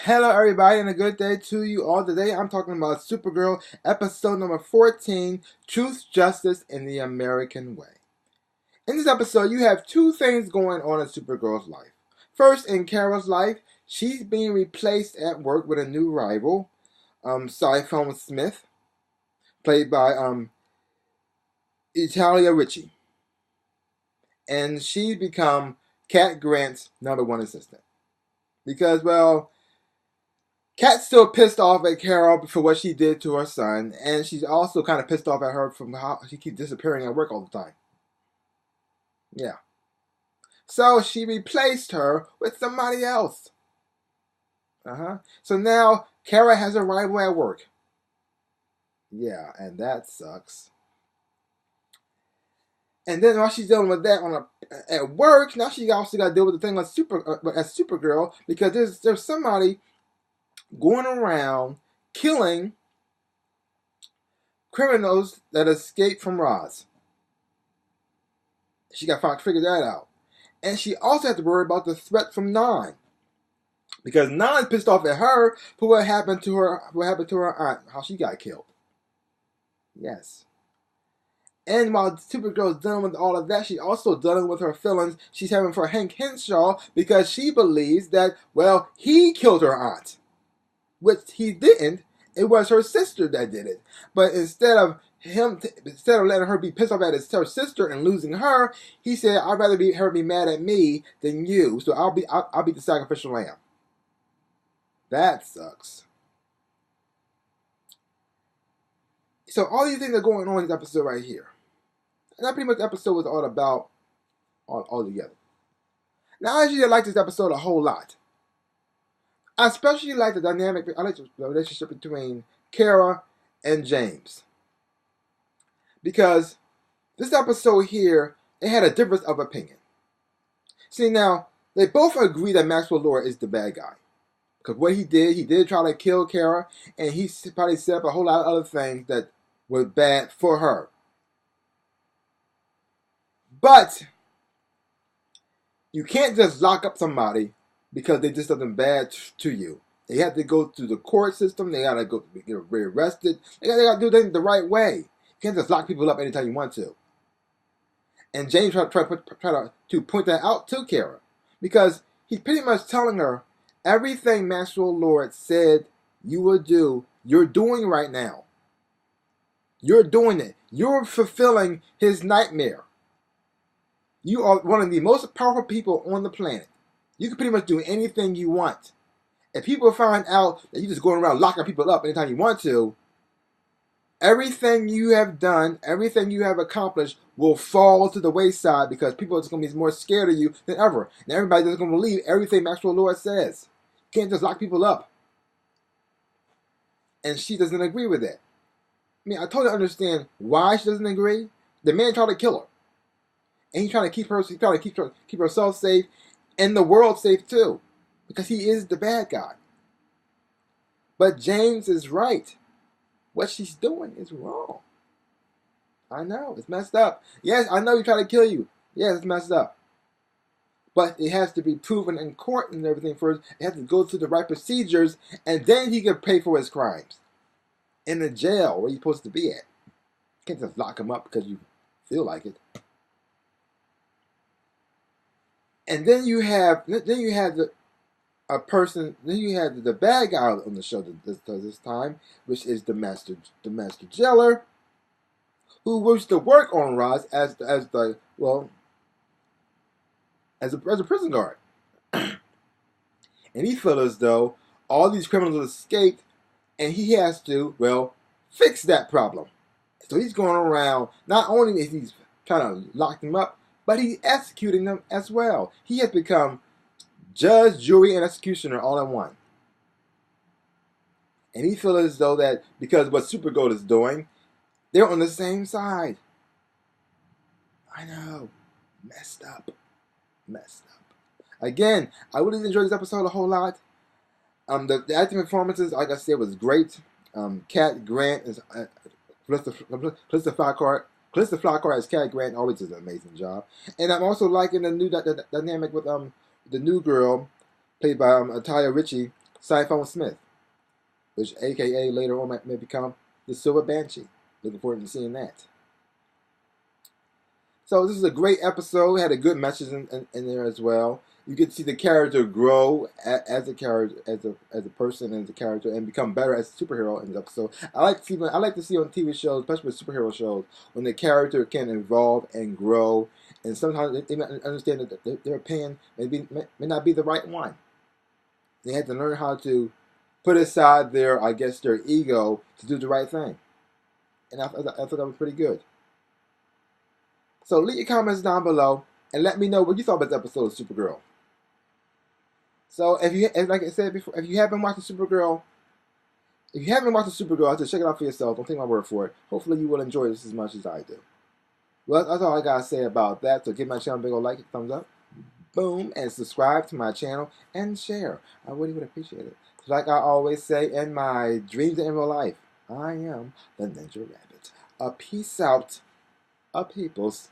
Hello, everybody, and a good day to you all. Today, I'm talking about Supergirl, episode number 14, Truth, Justice, in the American Way. In this episode, you have two things going on in Supergirl's life. First, in Kara's life, she's being replaced at work with a new rival, Sci-Fi Smith, played by Italia Ritchie. And she's become Cat Grant's number one assistant. Because, well, Kat's still pissed off at Carol for what she did to her son, and she's also kind of pissed off at her from how she keeps disappearing at work all the time. Yeah. So she replaced her with somebody else. So now Kara has a rival at work. Yeah, and that sucks. And then while she's dealing with that at work, now she also got to deal with the thing as Supergirl, because there's somebody going around killing criminals that escaped from Roz. She got to figure that out. And she also had to worry about the threat from Nine. Because Nine's pissed off at her for what happened to her aunt, how she got killed. Yes. And while Supergirl's dealing with all of that, she's also dealing with her feelings she's having for Hank Henshaw because she believes that, well, he killed her aunt. Which he didn't. It was her sister that did it. But instead of letting her be pissed off at her sister and losing her, he said, "I'd rather her be mad at me than you. So I'll be the sacrificial lamb." That sucks. So all these things are going on in this episode right here, and that pretty much the episode was all about all together. Now I actually like this episode a whole lot. I especially like the dynamic. I like the relationship between Kara and James. Because this episode here, it had a difference of opinion. See, now, they both agree that Maxwell Lord is the bad guy. Because what he did try to kill Kara, and he probably set up a whole lot of other things that were bad for her. But you can't just lock up somebody because they did something bad to you. They have to go through the court system. They gotta go get rearrested. They gotta do things the right way. You can't just lock people up anytime you want to. And James tried to point that out to Kara. Because he's pretty much telling her everything Maxwell Lord said you will do, you're doing right now. You're doing it. You're fulfilling his nightmare. You are one of the most powerful people on the planet. You can pretty much do anything you want. If people find out that you're just going around locking people up anytime you want to, everything you have done, everything you have accomplished will fall to the wayside because people are just going to be more scared of you than ever. And everybody's just going to believe everything Maxwell Lord says. You can't just lock people up. And she doesn't agree with that. I mean, I totally understand why she doesn't agree. The man tried to kill her. And he's trying to keep keep herself safe and the world safe too. Because he is the bad guy. But James is right. What she's doing is wrong. I know, it's messed up. Yes, I know he tried to kill you. Yes, it's messed up. But it has to be proven in court and everything first. It has to go through the right procedures, and then he can pay for his crimes. In the jail where he's supposed to be at. You can't just lock him up because you feel like it. And then you have the bad guy on the show this time, which is the master jailer, who used to work on Roz as a prison guard. And he feels as though all these criminals escaped, and he has to, fix that problem. So he's going around, not only is he trying to lock them up, but he's executing them as well. He has become judge, jury, and executioner all in one. And he feels as though that because what Supergirl is doing, they're on the same side. I know. Messed up. Again, I really enjoyed this episode a whole lot. The acting performances, like I said, was great. Cat Grant is Calista Flockhart as Cat Grant always does an amazing job. And I'm also liking the new dynamic with the new girl played by Italia Ritchie, Sci-Fi Smith, which AKA later on may become the Silver Banshee. Looking forward to seeing that. So this is a great episode. It had a good message in there as well. You get to see the character grow as a character, as a person, as a character, and become better as a superhero in the episode. I like to see on TV shows, especially with superhero shows, when the character can evolve and grow, and sometimes they understand that their opinion may not be the right one. They have to learn how to put aside their ego to do the right thing, and I thought that was pretty good. So leave your comments down below and let me know what you thought about the episode of Supergirl. So like I said before, if you haven't watched Supergirl, I just check it out for yourself. Don't take my word for it. Hopefully you will enjoy this as much as I do. Well, that's all I gotta say about that. So give my channel a big old like, thumbs up, boom, and subscribe to my channel and share. I really would appreciate it. So like I always say in my dreams and in real life, I am the Ninja Rabbit. A peace out, a peoples.